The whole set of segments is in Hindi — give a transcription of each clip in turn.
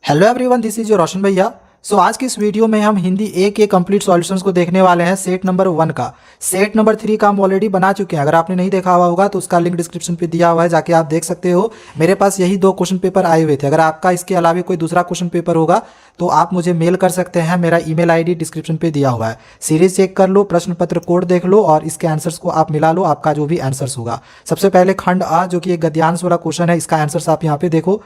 Hello everyone, this is your Roshan भैया। आज की इस वीडियो में हम हिंदी ए के कंप्लीट सॉल्यूशंस को देखने वाले हैं। सेट नंबर 1 का। सेट नंबर 3 का हम ऑलरेडी बना चुके हैं। अगर आपने नहीं देखा हुआ होगा तो उसका लिंक डिस्क्रिप्शन पे दिया हुआ है, जाके आप देख सकते हो। मेरे पास यही 2 क्वेश्चन पेपर आए हुए थे। अगर आपका इसके अलावा कोई दूसरा क्वेश्चन पेपर होगा तो आप मुझे मेल कर सकते हैं। मेरा ईमेल आईडी डिस्क्रिप्शन पे दिया हुआ है। सीरीज चेक कर लो, प्रश्न पत्र कोड देख लो और इसके आंसर्स को आप मिला लो, आपका जो भी आंसर्स होगा। सबसे पहले खंड आ, जो कि एक गद्यांश वाला क्वेश्चन है, इसका आंसर्स आप यहाँ पे देखो।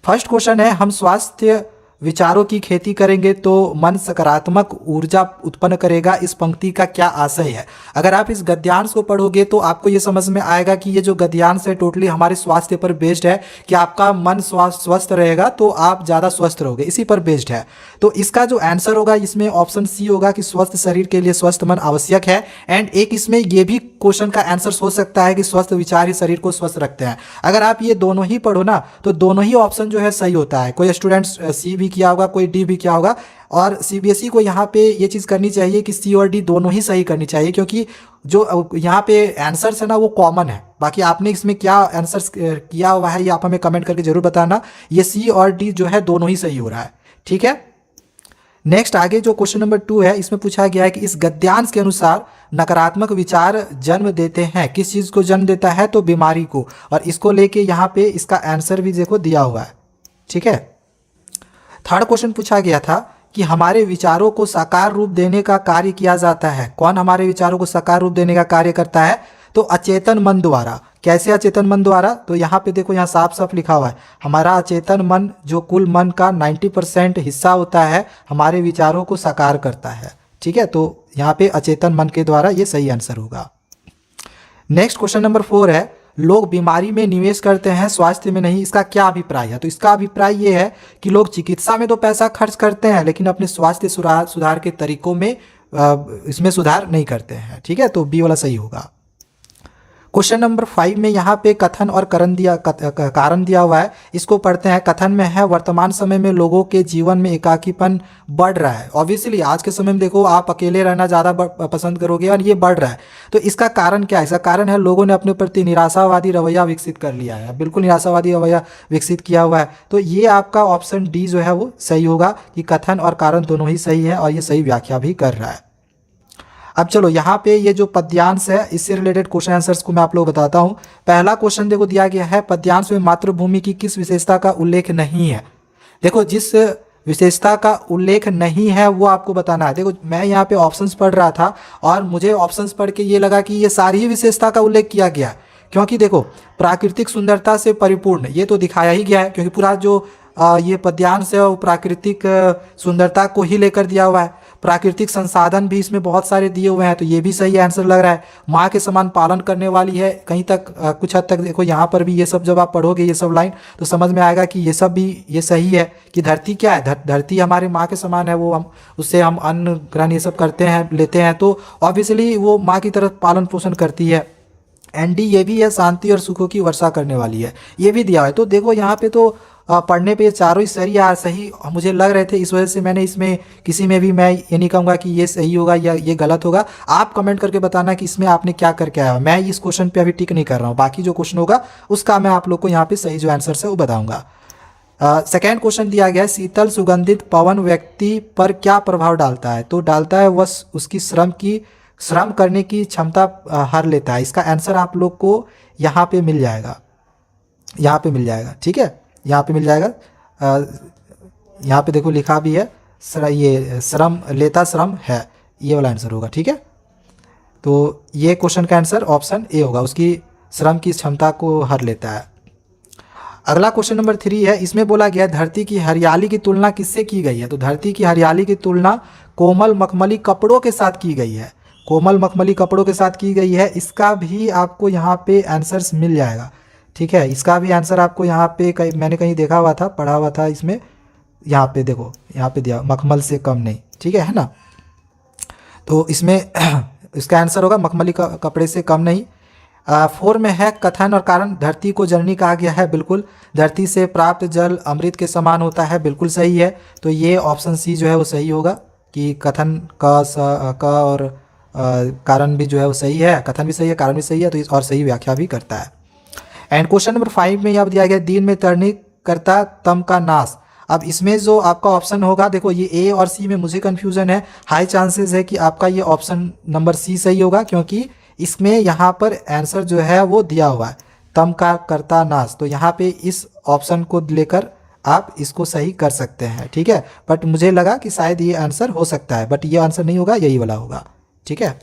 फर्स्ट क्वेश्चन है, हम स्वास्थ्य विचारों की खेती करेंगे तो मन सकारात्मक ऊर्जा उत्पन्न करेगा, इस पंक्ति का क्या आशय है। अगर आप इस गद्यांश को पढ़ोगे तो आपको ये समझ में आएगा कि ये जो गद्यांश है टोटली हमारे स्वास्थ्य पर बेस्ड है, कि आपका मन स्वस्थ रहेगा तो आप ज़्यादा स्वस्थ रहोगे, इसी पर बेस्ड है। तो इसका जो आंसर होगा इसमें ऑप्शन सी होगा कि स्वस्थ शरीर के लिए स्वस्थ मन आवश्यक है। एंड एक इसमें ये भी क्वेश्चन का आंसर हो सकता है कि स्वस्थ विचार ही शरीर को स्वस्थ रखते हैं। अगर आप ये दोनों ही पढ़ो ना तो दोनों ही ऑप्शन जो है सही होता है। कोई स्टूडेंट सी भी किया होगा, कोई डी भी किया होगा। और सीबीएसई को यहाँ पे ये चीज़ करनी चाहिए कि सी और डी दोनों ही सही करनी चाहिए, क्योंकि जो यहाँ पे आंसर्स है ना वो कॉमन है। बाकी आपने इसमें क्या आंसर्स किया हुआ है ये आप हमें कमेंट करके जरूर बताना। ये सी और डी जो है दोनों ही सही हो रहा है, ठीक है। नेक्स्ट आगे जो क्वेश्चन नंबर 2 है, इसमें पूछा गया है कि इस गद्यांश के अनुसार नकारात्मक विचार जन्म देते हैं, किस चीज़ को जन्म देता है, तो बीमारी को। और इसको लेके यहाँ पे इसका आंसर भी देखो दिया हुआ है, ठीक है। थर्ड क्वेश्चन पूछा गया था कि हमारे विचारों को साकार रूप देने का कार्य किया जाता है। कौन हमारे विचारों को साकार रूप देने का कार्य करता है, तो अचेतन मन द्वारा। कैसे अचेतन मन द्वारा, तो यहाँ पे देखो, यहाँ साफ साफ लिखा हुआ है, हमारा अचेतन मन जो कुल मन का 90% हिस्सा होता है, हमारे विचारों को साकार करता है, ठीक है। तो यहाँ पे अचेतन मन के द्वारा, ये सही आंसर होगा। नेक्स्ट क्वेश्चन नंबर 4 है, लोग बीमारी में निवेश करते हैं, स्वास्थ्य में नहीं, इसका क्या अभिप्राय है। तो इसका अभिप्राय ये है कि लोग चिकित्सा में तो पैसा खर्च करते हैं लेकिन अपने स्वास्थ्य सुधार के तरीकों में इसमें सुधार नहीं करते हैं, ठीक है। तो बी वाला सही होगा। क्वेश्चन नंबर 5 में यहाँ पे कथन और कारण दिया हुआ है, इसको पढ़ते हैं। कथन में है, वर्तमान समय में लोगों के जीवन में एकाकीपन बढ़ रहा है। ऑब्वियसली आज के समय में देखो आप अकेले रहना ज़्यादा पसंद करोगे और ये बढ़ रहा है। तो इसका कारण क्या है, इसका कारण है लोगों ने अपने प्रति निराशावादी रवैया विकसित कर लिया है। बिल्कुल निराशावादी रवैया विकसित किया हुआ है। तो ये आपका ऑप्शन डी जो है वो सही होगा कि कथन और कारण दोनों ही सही है और ये सही व्याख्या भी कर रहा है। अब चलो यहाँ पे ये जो पद्यांश है इससे रिलेटेड क्वेश्चन आंसर्स को मैं आप लोग बताता हूँ। पहला क्वेश्चन देखो दिया गया है, पद्यांश में मातृभूमि की किस विशेषता का उल्लेख नहीं है। देखो जिस विशेषता का उल्लेख नहीं है वो आपको बताना है। देखो मैं यहाँ पे ऑप्शंस पढ़ रहा था और मुझे ऑप्शंस पढ़ के ये लगा कि ये सारी ही विशेषता का उल्लेख किया गया है, क्योंकि देखो प्राकृतिक सुंदरता से परिपूर्ण ये तो दिखाया ही गया है, क्योंकि पूरा जो ये पद्यांश है वो प्राकृतिक सुंदरता को ही लेकर दिया हुआ है। प्राकृतिक संसाधन भी इसमें बहुत सारे दिए हुए हैं, तो ये भी सही आंसर लग रहा है। माँ के समान पालन करने वाली है, कहीं तक कुछ हद तक देखो यहाँ पर भी ये सब जब आप पढ़ोगे ये सब लाइन तो समझ में आएगा कि ये सब भी ये सही है। कि धरती क्या है, धरती हमारे माँ के समान है, वो हम उससे हम अन्न ग्रहण ये सब करते हैं लेते हैं, तो ऑब्वियसली वो माँ की तरह पालन पोषण करती है। एंडी ये भी है, शांति और सुखों की वर्षा करने वाली है, ये भी दिया है। तो देखो यहाँ पे तो पढ़ने पे ये चारों ही सही मुझे लग रहे थे, इस वजह से मैंने इसमें किसी में भी मैं ये नहीं कहूँगा कि ये सही होगा या ये गलत होगा। आप कमेंट करके बताना कि इसमें आपने क्या करके आया। मैं इस क्वेश्चन पे अभी टिक नहीं कर रहा हूँ, बाकी जो क्वेश्चन होगा उसका मैं आप लोग को यहाँ पे सही जो आंसर है वो बताऊँगा। सेकेंड क्वेश्चन दिया गया है, शीतल सुगंधित पवन व्यक्ति पर क्या प्रभाव डालता है। तो डालता है वह उसकी श्रम करने की क्षमता हर लेता है। इसका आंसर आप लोग को यहाँ पे मिल जाएगा, ठीक है, यहाँ पे मिल जाएगा। यहाँ पे देखो लिखा भी है, ये श्रम लेता श्रम है, ये वाला आंसर होगा, ठीक है। तो ये क्वेश्चन का आंसर ऑप्शन ए होगा, उसकी श्रम की क्षमता को हर लेता है। अगला क्वेश्चन नंबर 3 है, इसमें बोला गया धरती की हरियाली की तुलना किससे की गई है। तो धरती की हरियाली की तुलना कोमल मखमली कपड़ों के साथ की गई है, कोमल मखमली कपड़ों के साथ की गई है। इसका भी आपको यहाँ पे आंसर्स मिल जाएगा, ठीक है। इसका भी आंसर आपको यहाँ पे मैंने कहीं देखा हुआ था, पढ़ा हुआ था इसमें, यहाँ पे देखो यहाँ पे दिया मखमल से कम नहीं, ठीक है ना। तो इसमें इसका आंसर होगा मखमली कपड़े से कम नहीं। 4 में है, कथन और कारण धरती को जननी कहा गया है। बिल्कुल, धरती से प्राप्त जल अमृत के समान होता है, बिल्कुल सही है। तो ये ऑप्शन सी जो है वो सही होगा कि कथन का और कारण भी जो है वो सही है, कथन भी सही है, कारण भी सही है, तो इस और सही व्याख्या भी करता है। एंड क्वेश्चन नंबर 5 में यहाँ दिया गया, दिन में तरनी करता तम का नाश, अब इसमें जो आपका ऑप्शन होगा, देखो ये ए और सी में मुझे कन्फ्यूज़न है, हाई चांसेस है कि आपका ये ऑप्शन नंबर सी सही होगा, क्योंकि इसमें यहाँ पर आंसर जो है वो दिया हुआ है तम का करता नाश। तो यहाँ पे इस ऑप्शन को लेकर आप इसको सही कर सकते हैं, ठीक है। बट मुझे लगा कि शायद ये आंसर हो सकता है, बट ये आंसर नहीं होगा, यही वाला होगा, ठीक है।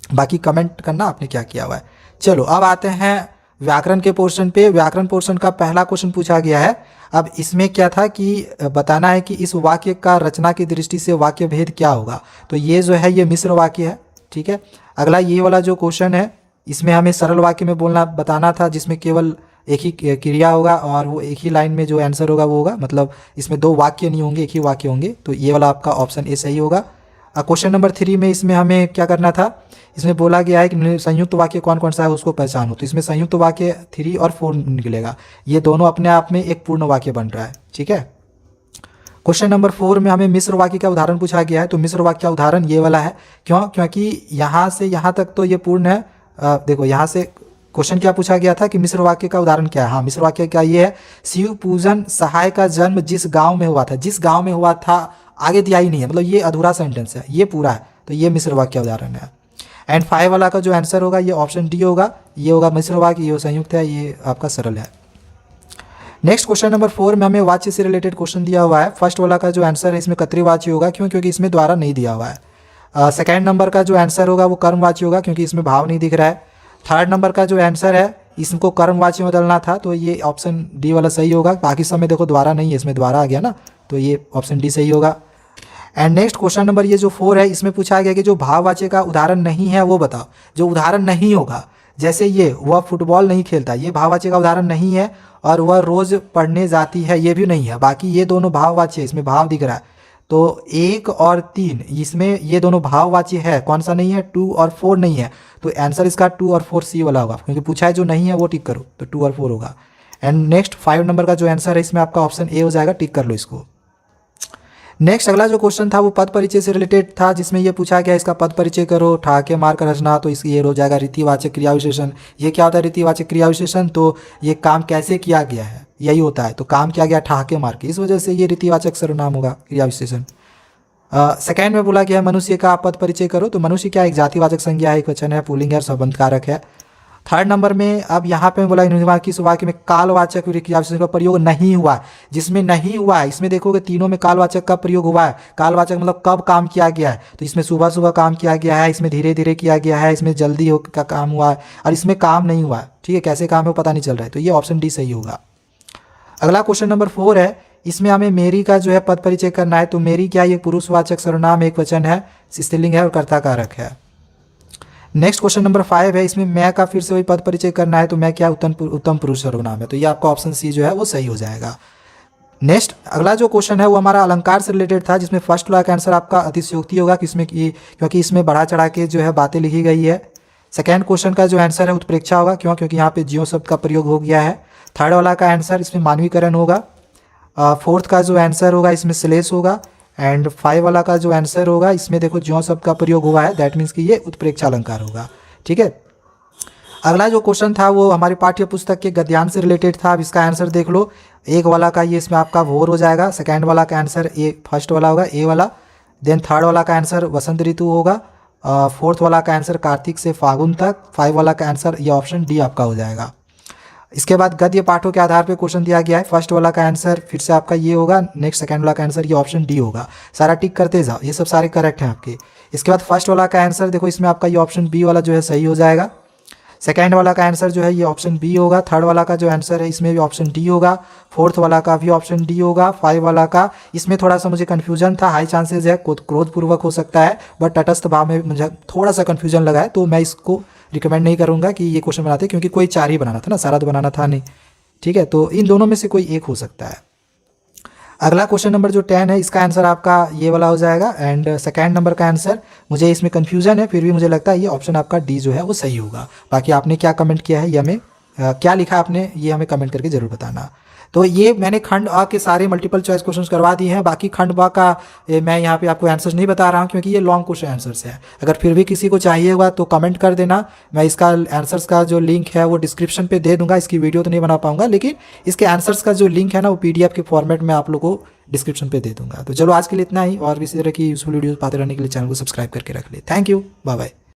बाकी कमेंट करना आपने क्या किया हुआ है। चलो अब आते हैं व्याकरण के पोर्शन पे। व्याकरण पोर्शन का पहला क्वेश्चन पूछा गया है। अब इसमें क्या था कि बताना है कि इस वाक्य का रचना की दृष्टि से वाक्य भेद क्या होगा। तो ये जो है ये मिश्र वाक्य है, ठीक है। अगला ये वाला जो क्वेश्चन है इसमें हमें सरल वाक्य में बोलना बताना था, जिसमें केवल एक ही क्रिया होगा और वो एक ही लाइन में जो आंसर होगा वो होगा, मतलब इसमें दो वाक्य नहीं होंगे, एक ही वाक्य होंगे। तो ये वाला आपका ऑप्शन ए सही होगा। क्वेश्चन नंबर 3 में इसमें हमें क्या करना था, इसमें बोला गया है कि संयुक्त वाक्य कौन कौन सा है उसको पहचानो। तो इसमें संयुक्त वाक्य 3 और 4 निकलेगा, ये दोनों अपने आप में एक पूर्ण वाक्य बन रहा है, ठीक है। क्वेश्चन नंबर 4 में हमें मिश्र वाक्य का उदाहरण पूछा गया है। तो मिश्र वाक्य का उदाहरण ये वाला है, क्यों, क्योंकि यहाँ से यहाँ तक तो ये पूर्ण है। देखो यहाँ से क्वेश्चन क्या पूछा गया था कि मिश्र वाक्य का उदाहरण क्या है। हाँ, मिश्र वाक्य का ये है, शिव पूजन सहाय का जन्म जिस गांव में हुआ था। जिस गांव में हुआ था आगे दिया ही नहीं है, मतलब ये अधूरा सेंटेंस है, ये पूरा है। तो ये मिश्र वाक्य उदाहरण है। एंड 5 वाला का जो आंसर होगा ये ऑप्शन डी होगा, ये होगा मिश्र वाक्य, ये संयुक्त है, ये आपका सरल है। नेक्स्ट क्वेश्चन नंबर 4 में हमें वाच्य से रिलेटेड क्वेश्चन दिया हुआ है। फर्स्ट वाला का जो आंसर है इसमें कर्तृवाच्य होगा, क्यों, क्योंकि इसमें द्वारा नहीं दिया हुआ है। सेकेंड नंबर का जो आंसर होगा वो कर्मवाच्य होगा, क्योंकि इसमें भाव नहीं दिख रहा है। थर्ड नंबर का जो आंसर है इसको कर्मवाच्य में बदलना था, तो ये ऑप्शन डी वाला सही होगा। बाकी सब में देखो द्वारा नहीं है, इसमें द्वारा आ गया ना, तो ये ऑप्शन डी सही होगा। एंड नेक्स्ट क्वेश्चन नंबर ये जो 4 है इसमें पूछा गया कि जो भाववाच्य का उदाहरण नहीं है वो बताओ। जो उदाहरण नहीं होगा, जैसे ये वह फुटबॉल नहीं खेलता, ये भाववाच्य का उदाहरण नहीं है। और वह रोज पढ़ने जाती है, ये भी नहीं है। बाकी ये दोनों भाववाच्य, इसमें भाव दिख रहा है। तो 1 और 3 इसमें ये दोनों भाववाच्य है, कौन सा नहीं है, 2 और 4 नहीं है। तो आंसर इसका 2 और 4 सी वाला होगा, क्योंकि पूछा है जो नहीं है वो टिक करो, तो 2 और 4 होगा। एंड नेक्स्ट 5 नंबर का जो आंसर है इसमें आपका ऑप्शन ए हो जाएगा, टिक कर लो इसको। नेक्स्ट अगला जो क्वेश्चन था वो पद परिचय से रिलेटेड था, जिसमें ये पूछा गया इसका पद परिचय करो, ठहाके मार कर रचना। तो इसकी ये हो जाएगा रीतिवाचक क्रिया विशेषण। ये क्या होता है रीतिवाचक क्रिया विशेषण, तो ये काम कैसे किया गया है यही होता है। तो काम किया गया ठहाके मार के, इस वजह से ये रीतिवाचक सर्वनाम होगा, क्रिया विशेषण। सेकेंड में बोला गया मनुष्य का पद परिचय करो। तो मनुष्य क्या एक जातिवाचक संज्ञा है, एक वचन है, पुल्लिंग है, संबंध कारक है। थर्ड नंबर में अब यहाँ पे बोला किस वाक्य में कालवाचक क्रिया विशेषण का प्रयोग नहीं हुआ है। जिसमें नहीं हुआ है इसमें देखोगे तीनों में कालवाचक का प्रयोग हुआ है। कालवाचक मतलब कब काम किया गया है, तो इसमें सुबह सुबह काम किया गया है, इसमें धीरे धीरे किया गया है, इसमें जल्दी का काम हुआ है, और इसमें काम नहीं हुआ है, ठीक है। कैसे काम है वो पता नहीं चल रहा है, तो ये ऑप्शन डी सही होगा। अगला क्वेश्चन नंबर 4 है, इसमें हमें मेरी का जो है पद परिचय करना है। तो मेरी क्या ये पुरुषवाचक सर्वनाम, एक वचन है, स्त्रीलिंग है और कर्ता कारक है। नेक्स्ट क्वेश्चन नंबर 5 है, इसमें मैं का फिर से वही पद परिचय करना है। तो मैं क्या उत्तम पुरुष सर्वनाम है, तो ये आपका ऑप्शन सी जो है वो सही हो जाएगा। नेक्स्ट अगला जो क्वेश्चन है वो हमारा अलंकार से रिलेटेड था, जिसमें फर्स्ट वाला का आंसर आपका अतिशयोक्ति होगा, किसमें क्योंकि इसमें बढ़ा चढ़ा के जो है बातें लिखी गई है। सेकेंड क्वेश्चन का जो आंसर है उत्प्रेक्षा होगा, क्यों, क्योंकि यहाँ पे ज्यों शब्द का प्रयोग हो गया है। थर्ड वाला का आंसर इसमें मानवीकरण होगा। फोर्थ का जो आंसर होगा इसमें श्लेष होगा। एंड 5 वाला का जो आंसर होगा इसमें देखो ज्यों शब्द का प्रयोग हुआ है, दैट मीन्स कि ये उत्प्रेक्षा अलंकार होगा, ठीक है। अगला जो क्वेश्चन था वो हमारी पाठ्य पुस्तक के गद्यांश से रिलेटेड था। अब इसका आंसर देख लो। एक वाला का ये इसमें आपका भोर हो जाएगा, सेकंड वाला का आंसर ए फर्स्ट वाला होगा, ए वाला। देन थर्ड वाला का आंसर वसंत ऋतु होगा। फोर्थ वाला का आंसर कार्तिक से फागुन तक। 5 वाला का आंसर ये ऑप्शन डी आपका हो जाएगा। इसके बाद गद्य पाठों के आधार पे क्वेश्चन दिया गया है। फर्स्ट वाला का आंसर फिर से आपका ये होगा, नेक्स्ट सेकंड वाला का आंसर ये ऑप्शन डी होगा। सारा टिक करते जाओ, ये सब सारे करेक्ट हैं आपके। इसके बाद फर्स्ट वाला का आंसर देखो, इसमें आपका ये ऑप्शन बी वाला जो है सही हो जाएगा। सेकंड वाला का आंसर जो है ये ऑप्शन बी होगा। थर्ड वाला का जो आंसर है इसमें भी ऑप्शन डी होगा। फोर्थ वाला का भी ऑप्शन डी होगा। 5 वाला का इसमें थोड़ा सा मुझे कन्फ्यूजन था, हाई चांसेस है क्रोधपूर्वक हो सकता है, बट तटस्थ भाव में मुझे थोड़ा सा कन्फ्यूजन लगा है, तो मैं इसको रिकमेंड नहीं करूँगा कि ये क्वेश्चन बनाते, क्योंकि कोई 4 ही बनाना था ना, सारा तो बनाना था नहीं, ठीक है। तो इन दोनों में से कोई एक हो सकता है। अगला क्वेश्चन नंबर जो 10 है इसका आंसर आपका ये वाला हो जाएगा। एंड सेकंड नंबर का आंसर मुझे इसमें कन्फ्यूजन है, फिर भी मुझे लगता है ये ऑप्शन आपका डी जो है वो सही होगा। बाकी आपने क्या कमेंट किया है, ये हमें क्या लिखा आपने, ये हमें कमेंट करके जरूर बताना। तो ये मैंने खंड अ के सारे मल्टीपल चॉइस क्वेश्चन करवा दिए हैं। बाकी खंड ब का मैं यहाँ पे आपको आंसर्स नहीं बता रहा हूँ क्योंकि ये लॉन्ग क्वेश्चन आंसर्स है। अगर फिर भी किसी को चाहिए होगा तो कमेंट कर देना, मैं इसका आंसर्स का जो लिंक है वो डिस्क्रिप्शन पे दे दूंगा। इसकी वीडियो तो नहीं बना पाऊंगा, लेकिन इसके आंसर्स का जो लिंक है ना वो PDF के फॉर्मेट में आप लोग को डिस्क्रिप्शन पे दे दूंगा। तो चलो आज के लिए इतना ही, और भी इसी तरह की यूजफुल वीडियोस पाते रहने के लिए चैनल को सब्सक्राइब करके रख ले। Thank you, bye bye.